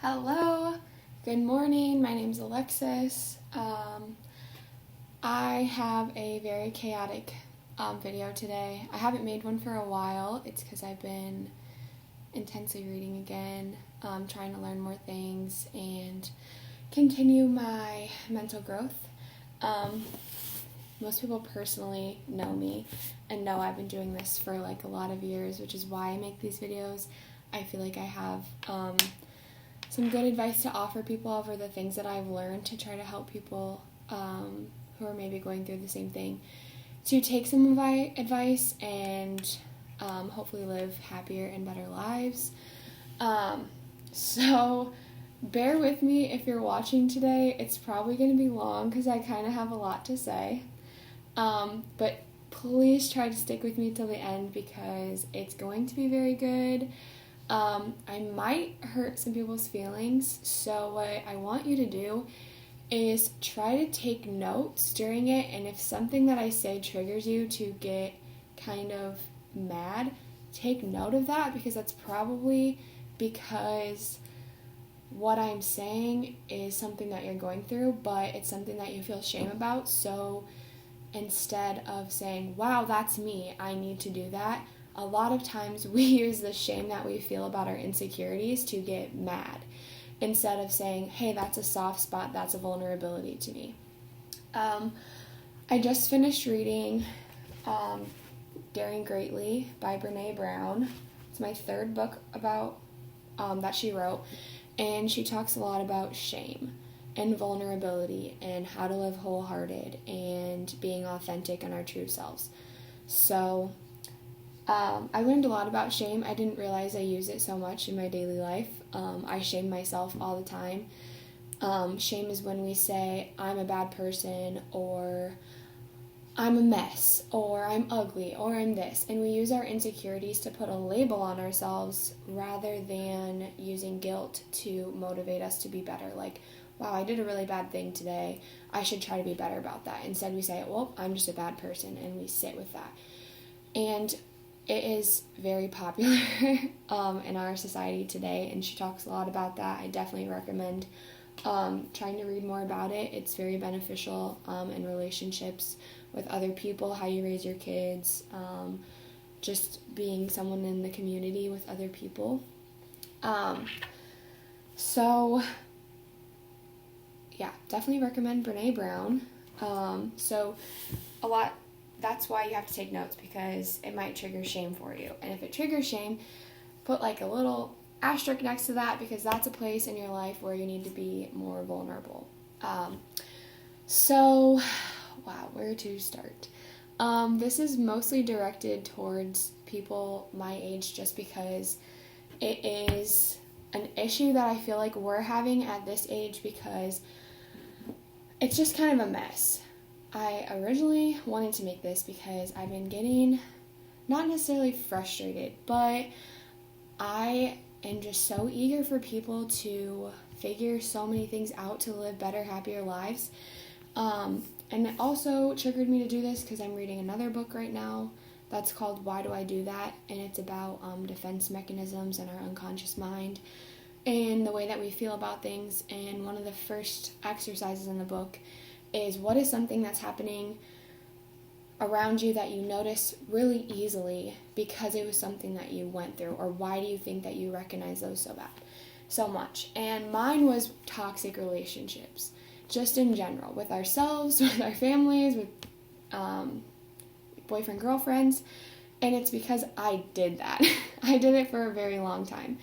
Hello, good morning. My name's Alexis. I have a very chaotic video today. I haven't made one for a while. It's because I've been intensely reading again, trying to learn more things and continue my mental growth. Most people personally know me and know I've been doing this for a lot of years, which is why I make these videos. I feel like I have some good advice to offer people over the things that I've learned to try to help people who are maybe going through the same thing to take some of my advice and hopefully live happier and better lives. So bear with me if you're watching today. It's probably going to be long because I kind of have a lot to say. But please try to stick with me till the end because it's going to be very good. I might hurt some people's feelings, so what I want you to do is try to take notes during it, and if something that I say triggers you to get kind of mad, take note of that because that's probably because what I'm saying is something that you're going through, but it's something that you feel shame about, so instead of saying, wow, that's me, I need to do that, a lot of times we use the shame that we feel about our insecurities to get mad instead of saying, hey, that's a soft spot, that's a vulnerability to me. I just finished reading Daring Greatly by Brene Brown. It's my third book about that she wrote, and she talks a lot about shame and vulnerability and how to live wholehearted and being authentic and our true selves. So I learned a lot about shame. I didn't realize I use it so much in my daily life. I shame myself all the time. Shame is when we say, I'm a bad person, or I'm a mess, or I'm ugly, or I'm this. And we use our insecurities to put a label on ourselves rather than using guilt to motivate us to be better. Like, wow, I did a really bad thing today. I should try to be better about that. Instead we say, well, I'm just a bad person, and we sit with that. And it is very popular in our society today, and she talks a lot about that. I definitely recommend trying to read more about it. It's very beneficial in relationships with other people, how you raise your kids, just being someone in the community with other people. So, yeah, definitely recommend Brene Brown. That's why you have to take notes, because it might trigger shame for you. And if it triggers shame, put a little asterisk next to that, because that's a place in your life where you need to be more vulnerable. Wow, where to start? This is mostly directed towards people my age just because it is an issue that I feel like we're having at this age because it's just kind of a mess. I originally wanted to make this because I've been getting, not necessarily frustrated, but I am just so eager for people to figure so many things out to live better, happier lives. And it also triggered me to do this because I'm reading another book right now that's called Why Do I Do That? And it's about defense mechanisms in our unconscious mind and the way that we feel about things. And one of the first exercises in the book is, what is something that's happening around you that you notice really easily because it was something that you went through, or why do you think that you recognize those so much? And mine was toxic relationships, just in general, with ourselves, with our families, with boyfriend, girlfriends, and it's because I did that. I did it for a very long time,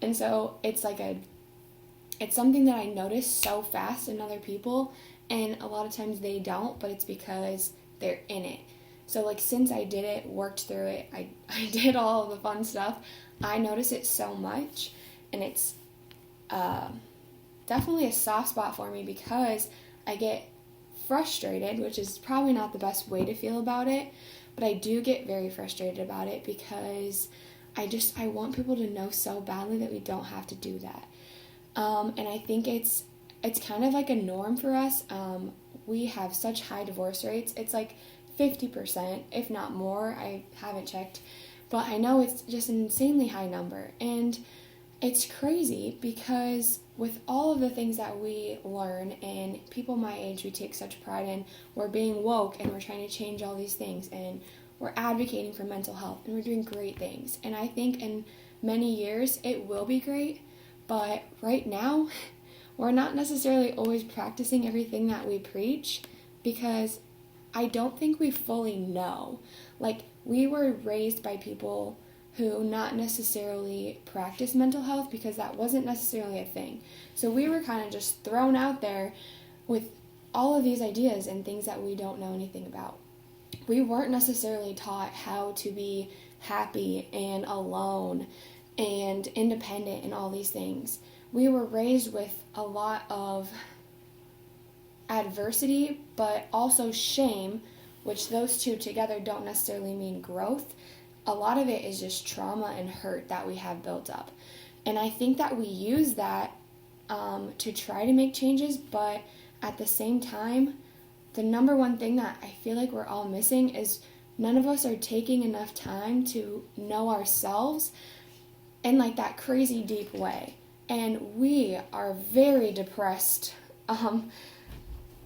and so it's something that I notice so fast in other people. And a lot of times they don't, but it's because they're in it. So, since I did it, worked through it, I did all of the fun stuff, I notice it so much. And it's definitely a soft spot for me because I get frustrated, which is probably not the best way to feel about it. But I do get very frustrated about it because I want people to know so badly that we don't have to do that. And I think it's kind of like a norm for us. We have such high divorce rates. It's 50%, if not more. I haven't checked, but I know it's just an insanely high number. And it's crazy because with all of the things that we learn, and people my age, we take such pride in, we're being woke and we're trying to change all these things, and we're advocating for mental health, and we're doing great things. And I think in many years it will be great, but right now we're not necessarily always practicing everything that we preach, because I don't think we fully know. Like, we were raised by people who not necessarily practice mental health because that wasn't necessarily a thing. So we were kind of just thrown out there with all of these ideas and things that we don't know anything about. We weren't necessarily taught how to be happy and alone and independent and all these things. We were raised with a lot of adversity, but also shame, which those two together don't necessarily mean growth. A lot of it is just trauma and hurt that we have built up. And I think that we use that to try to make changes, but at the same time, the number one thing that I feel like we're all missing is none of us are taking enough time to know ourselves in like that crazy deep way. And we are very depressed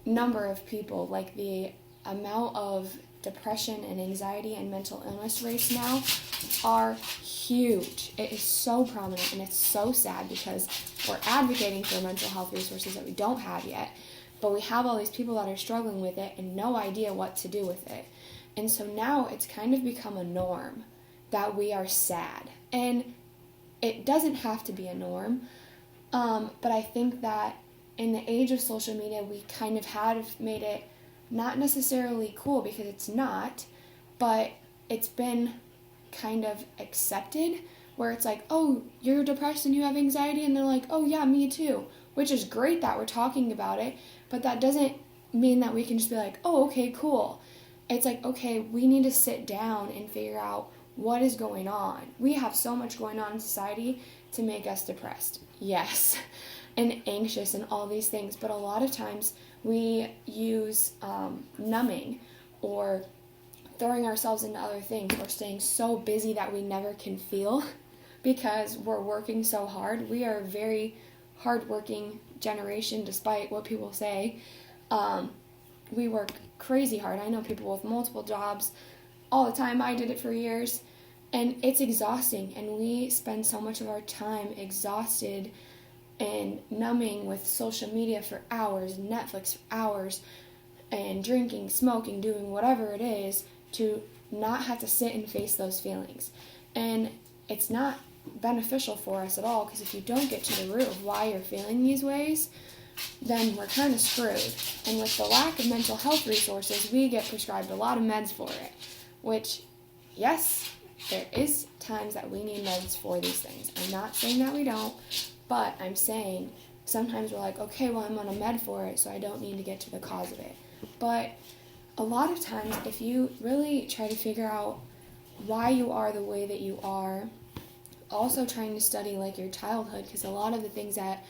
number of people. Like, the amount of depression and anxiety and mental illness rates now are huge. It is so prominent, and it's so sad because we're advocating for mental health resources that we don't have yet, but we have all these people that are struggling with it and no idea what to do with it. And so now it's kind of become a norm that we are sad. And it doesn't have to be a norm, but I think that in the age of social media, we kind of have made it not necessarily cool, because it's not, but it's been kind of accepted, where it's like, oh, you're depressed and you have anxiety, and they're like, oh yeah, me too, which is great that we're talking about it, but that doesn't mean that we can just be like, oh, okay, cool. It's like, okay, we need to sit down and figure out what is going on. We have so much going on in society to make us depressed, yes, and anxious and all these things, but a lot of times we use numbing or throwing ourselves into other things, or staying so busy that we never can feel because we're working so hard. We are a very hard-working generation, despite what people say. We work crazy hard. I know people with multiple jobs all the time. I did it for years, and it's exhausting, and we spend so much of our time exhausted and numbing with social media for hours, Netflix for hours, and drinking, smoking, doing whatever it is to not have to sit and face those feelings. And it's not beneficial for us at all, because if you don't get to the root of why you're feeling these ways, then we're kind of screwed. And with the lack of mental health resources, we get prescribed a lot of meds for it, which, yes, there is times that we need meds for these things. I'm not saying that we don't, but I'm saying sometimes we're like, okay, well, I'm on a med for it, so I don't need to get to the cause of it. But a lot of times, if you really try to figure out why you are the way that you are, also trying to study like your childhood, because a lot of the things that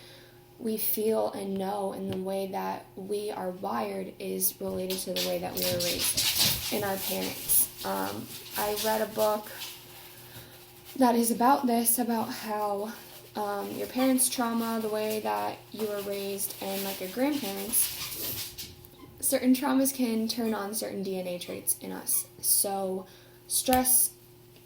we feel and know and the way that we are wired is related to the way that we were raised and our parents. I read a book that is about this, about how your parents' trauma, the way that you were raised, and like your grandparents, certain traumas can turn on certain DNA traits in us. So stress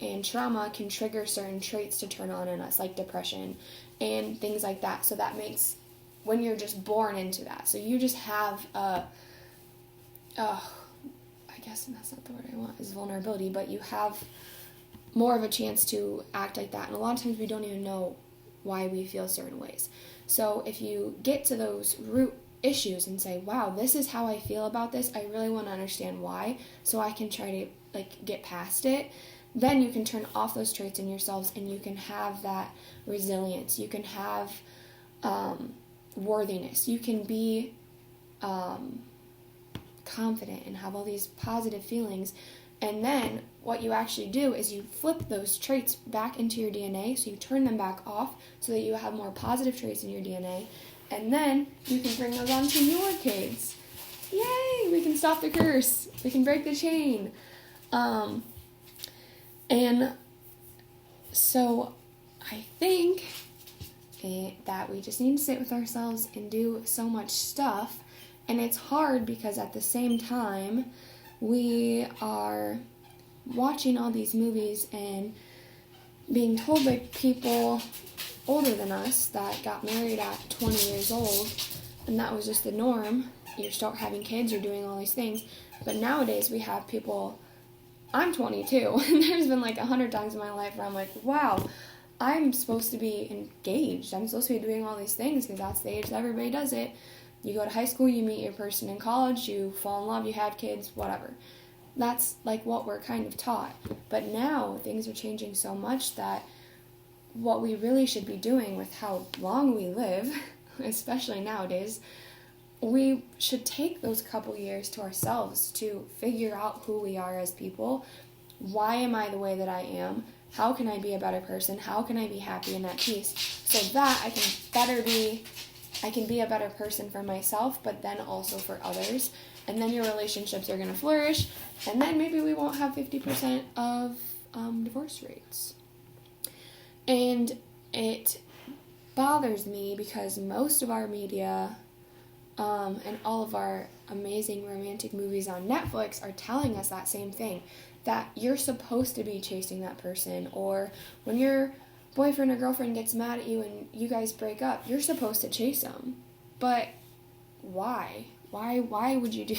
and trauma can trigger certain traits to turn on in us, like depression and things like that. So that makes, when you're just born into that, so you just have I guess that's not the word I want, is vulnerability, but you have more of a chance to act like that. And a lot of times we don't even know why we feel certain ways. So if you get to those root issues and say, wow, this is how I feel about this, I really want to understand why, so I can try to like get past it, then you can turn off those traits in yourselves, and you can have that resilience. You can have worthiness. You can be confident and have all these positive feelings. And then what you actually do is you flip those traits back into your DNA, so you turn them back off so that you have more positive traits in your DNA, and then you can bring those on to your kids. Yay! We can stop the curse. We can break the chain. And so I think that we just need to sit with ourselves and do so much stuff. And it's hard because at the same time, we are watching all these movies and being told by people older than us that got married at 20 years old, and that was just the norm. You start having kids, you're doing all these things. But nowadays we have people, I'm 22, and there's been like 100 times in my life where I'm like, wow, I'm supposed to be engaged. I'm supposed to be doing all these things because that's the age that everybody does it. You go to high school, you meet your person in college, you fall in love, you have kids, whatever. That's like what we're kind of taught. But now things are changing so much that what we really should be doing with how long we live, especially nowadays, we should take those couple years to ourselves to figure out who we are as people. Why am I the way that I am? How can I be a better person? How can I be happy and at peace? So that I can be a better person for myself, but then also for others. And then your relationships are going to flourish. And then maybe we won't have 50% of divorce rates. And it bothers me because most of our media and all of our amazing romantic movies on Netflix are telling us that same thing, that you're supposed to be chasing that person, or when your boyfriend or girlfriend gets mad at you and you guys break up, you're supposed to chase them. But why? Why would you do?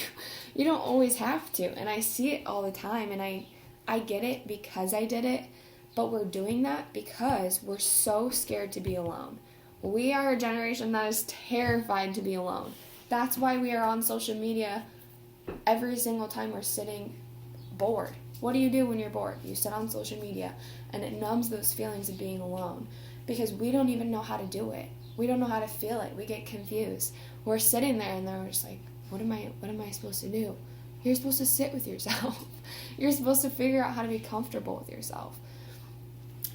You don't always have to. And I see it all the time, and I get it because I did it, but we're doing that because we're so scared to be alone. We are a generation that is terrified to be alone. That's why we are on social media every single time we're sitting bored. What do you do when you're bored? You sit on social media, and it numbs those feelings of being alone because we don't even know how to do it. We don't know how to feel it. We get confused. We're sitting there and then we're just like, what am I supposed to do? You're supposed to sit with yourself. You're supposed to figure out how to be comfortable with yourself.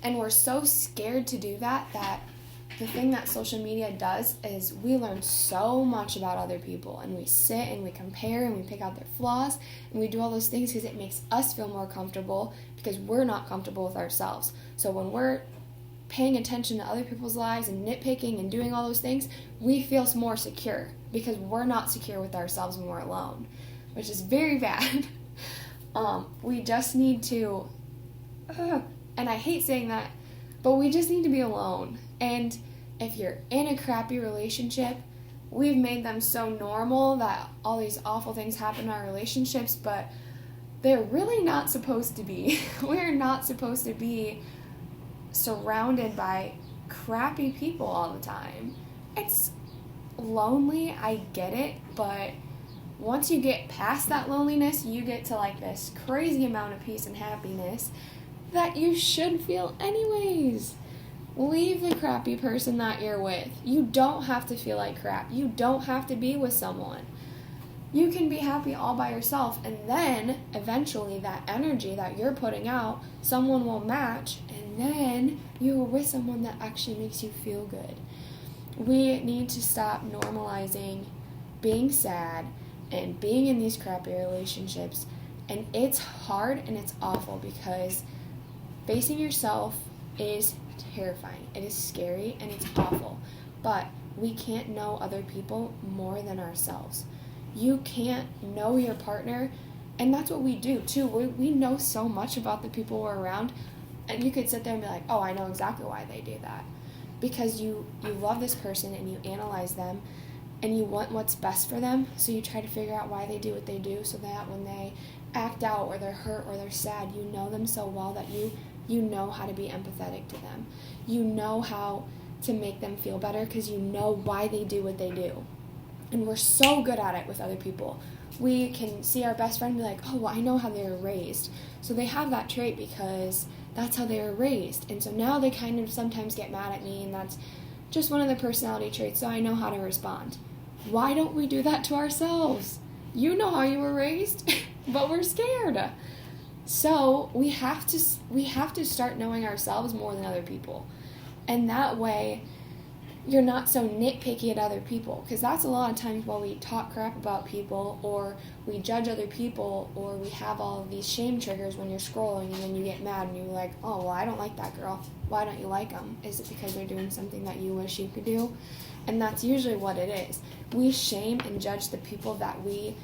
And we're so scared to do that the thing that social media does is we learn so much about other people, and we sit and we compare and we pick out their flaws and we do all those things because it makes us feel more comfortable because we're not comfortable with ourselves. So when we're paying attention to other people's lives and nitpicking and doing all those things, we feel more secure because we're not secure with ourselves when we're alone, which is very bad. We just need to, and I hate saying that, but we just need to be alone. And if you're in a crappy relationship, we've made them so normal that all these awful things happen in our relationships, but they're really not supposed to be. We're not supposed to be surrounded by crappy people all the time. It's lonely, I get it, but once you get past that loneliness, you get to like this crazy amount of peace and happiness that you should feel anyways. Leave the crappy person that you're with. You don't have to feel like crap. You don't have to be with someone. You can be happy all by yourself, and then eventually that energy that you're putting out, someone will match, and then you're with someone that actually makes you feel good. We need to stop normalizing being sad and being in these crappy relationships. And it's hard and it's awful because facing yourself is terrifying. It is scary and it's awful. But we can't know other people more than ourselves. You can't know your partner, and that's what we do too. We know so much about the people we're around, and you could sit there and be like, oh, I know exactly why they do that. Because you love this person and you analyze them and you want what's best for them, so you try to figure out why they do what they do so that when they act out or they're hurt or they're sad, you know them so well that you know how to be empathetic to them. You know how to make them feel better because you know why they do what they do. And we're so good at it with other people. We can see our best friend and be like, oh, well, I know how they were raised. So they have that trait because that's how they were raised. And so now they kind of sometimes get mad at me, and that's just one of the personality traits, so I know how to respond. Why don't we do that to ourselves? You know how you were raised, but we're scared. So we have to start knowing ourselves more than other people. And that way, you're not so nitpicky at other people, because that's a lot of times while we talk crap about people or we judge other people or we have all of these shame triggers when you're scrolling, and then you get mad and you're like, oh, well, I don't like that girl. Why don't you like them? Is it because they're doing something that you wish you could do? And that's usually what it is. We shame and judge the people that we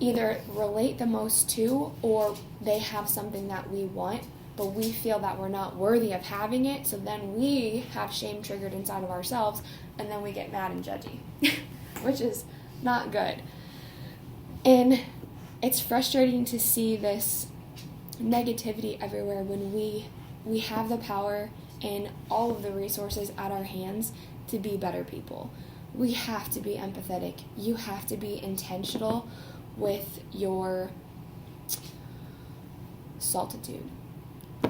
either relate the most to, or they have something that we want, but we feel that we're not worthy of having it, so then we have shame triggered inside of ourselves, and then we get mad and judgy, which is not good. And it's frustrating to see this negativity everywhere when we have the power and all of the resources at our hands to be better people. We have to be empathetic. You have to be intentional with your solitude.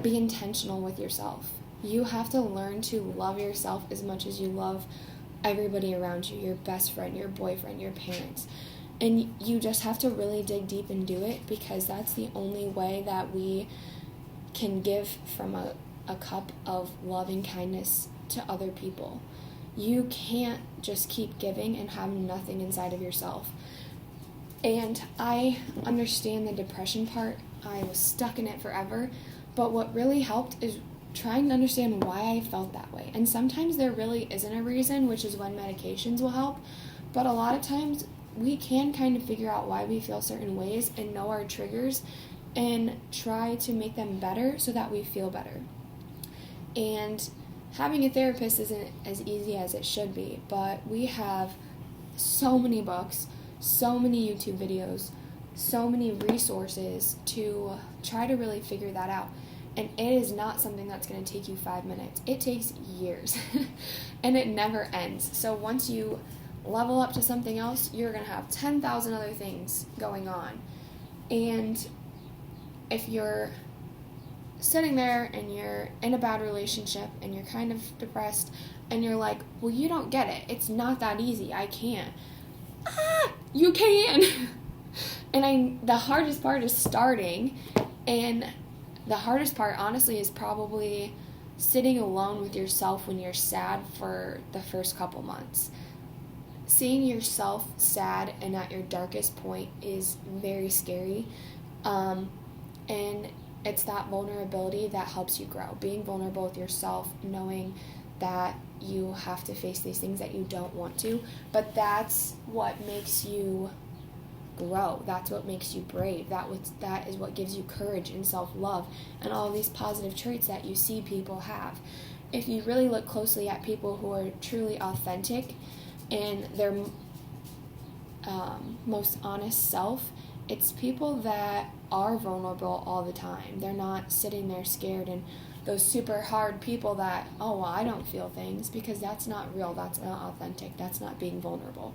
Be intentional with yourself. You have to learn to love yourself as much as you love everybody around you, your best friend, your boyfriend, your parents. And you just have to really dig deep and do it, because that's the only way that we can give from a cup of loving kindness to other people. You can't just keep giving and have nothing inside of yourself. And I understand the depression part. I was stuck in it forever. But what really helped is trying to understand why I felt that way. And sometimes there really isn't a reason, which is when medications will help. But a lot of times we can kind of figure out why we feel certain ways and know our triggers and try to make them better so that we feel better. And having a therapist isn't as easy as it should be, but we have so many books, so many YouTube videos, so many resources to try to really figure that out. And it is not something that's going to take you 5 minutes. It takes years, and it never ends. So once you level up to something else, you're going to have 10,000 other things going on. And if you're sitting there and you're in a bad relationship and you're kind of depressed and you're like, well, you don't get it. It's not that easy. I can't. You can. And the hardest part is starting, and the hardest part, honestly, is probably sitting alone with yourself when you're sad for the first couple months. Seeing yourself sad and at your darkest point is very scary, and it's that vulnerability that helps you grow. Being vulnerable with yourself, knowing that you have to face these things that you don't want to, but that's what makes you grow. That's what makes you brave. That is what gives you courage and self-love and all these positive traits that you see people have. If you really look closely at people who are truly authentic and their most honest self, it's people that are vulnerable all the time. They're not sitting there scared, and those super hard people that, oh, well, I don't feel things, because that's not real, that's not authentic, that's not being vulnerable.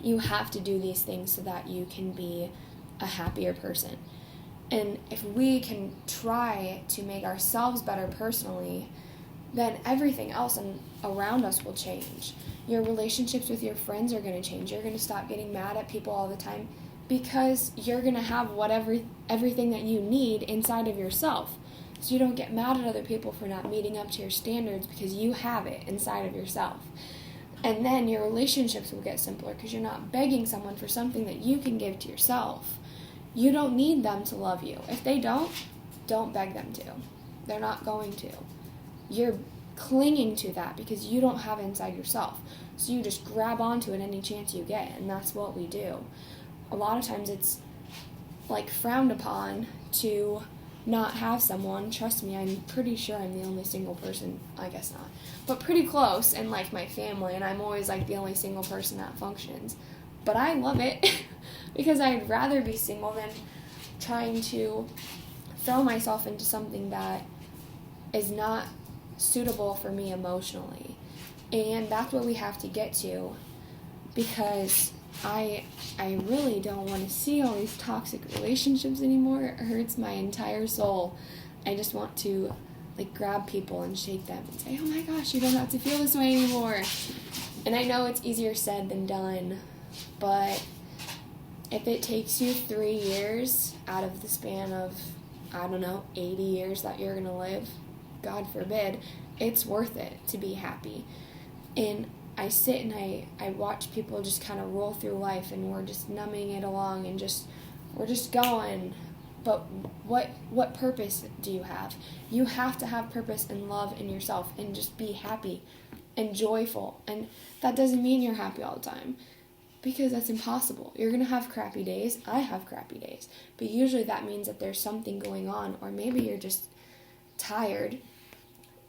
You have to do these things so that you can be a happier person. And if we can try to make ourselves better personally, then everything else around us will change. Your relationships with your friends are going to change. You're going to stop getting mad at people all the time, because you're going to have everything that you need inside of yourself. So you don't get mad at other people for not meeting up to your standards, because you have it inside of yourself. And then your relationships will get simpler, because you're not begging someone for something that you can give to yourself. You don't need them to love you. If they don't beg them to. They're not going to. You're clinging to that because you don't have it inside yourself. So you just grab onto it any chance you get, and that's what we do. A lot of times it's like frowned upon to not have someone. Trust me, I'm pretty sure I'm the only single person, I guess not, but pretty close in like my family, and I'm always like the only single person that functions. But I love it because I'd rather be single than trying to throw myself into something that is not suitable for me emotionally. And that's what we have to get to, because I really don't want to see all these toxic relationships anymore. It hurts my entire soul. I just want to like grab people and shake them and say, oh my gosh, you don't have to feel this way anymore. And I know it's easier said than done, but if it takes you 3 years out of the span of, 80 years that you're going to live, God forbid, it's worth it to be happy. And I sit and I watch people just kind of roll through life, and we're just numbing it along, and we're just going. But what purpose do you have? You have to have purpose and love in yourself, and just be happy and joyful. And that doesn't mean you're happy all the time, because that's impossible. You're going to have crappy days. I have crappy days. But usually that means that there's something going on, or maybe you're just tired.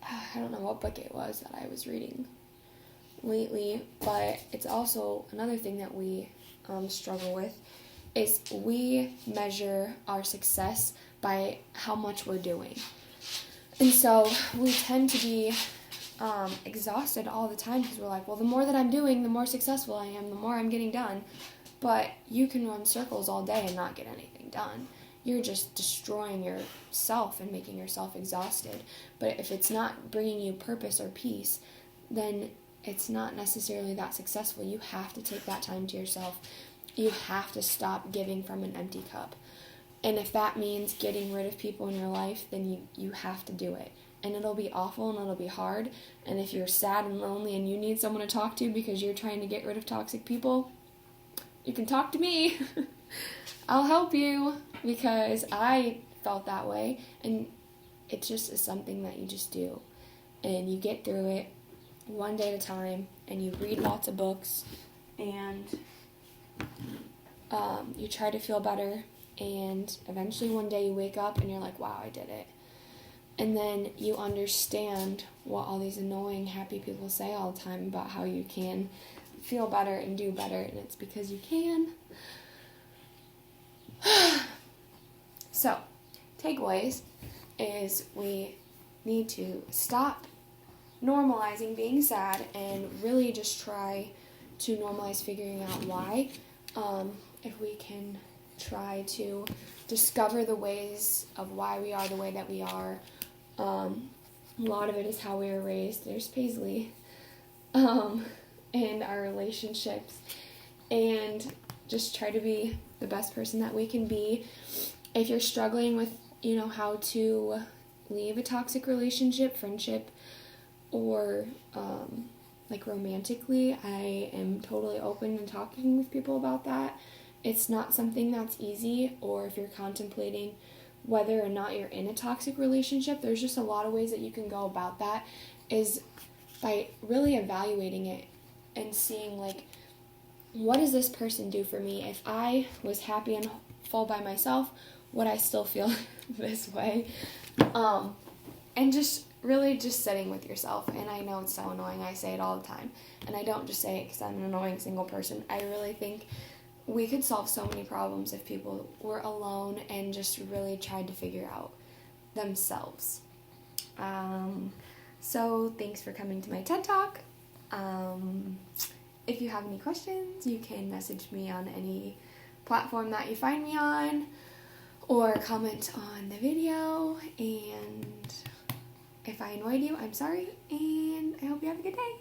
I don't know what book it was that I was reading lately, but it's also another thing that we struggle with is we measure our success by how much we're doing. And so we tend to be exhausted all the time because we're like, well, the more that I'm doing, the more successful I am, the more I'm getting done. But you can run circles all day and not get anything done. You're just destroying yourself and making yourself exhausted. But if it's not bringing you purpose or peace, then it's not necessarily that successful. You have to take that time to yourself. You have to stop giving from an empty cup. And if that means getting rid of people in your life, then you have to do it. And it'll be awful and it'll be hard. And if you're sad and lonely and you need someone to talk to because you're trying to get rid of toxic people, you can talk to me. I'll help you, because I felt that way. And it just is something that you just do. And you get through it one day at a time, and you read lots of books, and you try to feel better, and eventually one day you wake up and you're like, wow, I did it. And then you understand what all these annoying, happy people say all the time about how you can feel better and do better, and it's because you can. So, takeaways is we need to stop normalizing being sad and really just try to normalize figuring out why. If we can try to discover the ways of why we are the way that we are. A lot of it is how we were raised. There's Paisley. And our relationships. And just try to be the best person that we can be. If you're struggling with, how to leave a toxic relationship, friendship, or romantically, I am totally open to talking with people about that. It's not something that's easy. Or if you're contemplating whether or not you're in a toxic relationship, there's just a lot of ways that you can go about that, is by really evaluating it and seeing, what does this person do for me? If I was happy and full by myself, would I still feel this way? And just really just sitting with yourself. And I know it's so annoying. I say it all the time. And I don't just say it because I'm an annoying single person. I really think we could solve so many problems if people were alone and just really tried to figure out themselves. So thanks for coming to my TED Talk. If you have any questions, you can message me on any platform that you find me on, or comment on the video. And if I annoyed you, I'm sorry, and I hope you have a good day.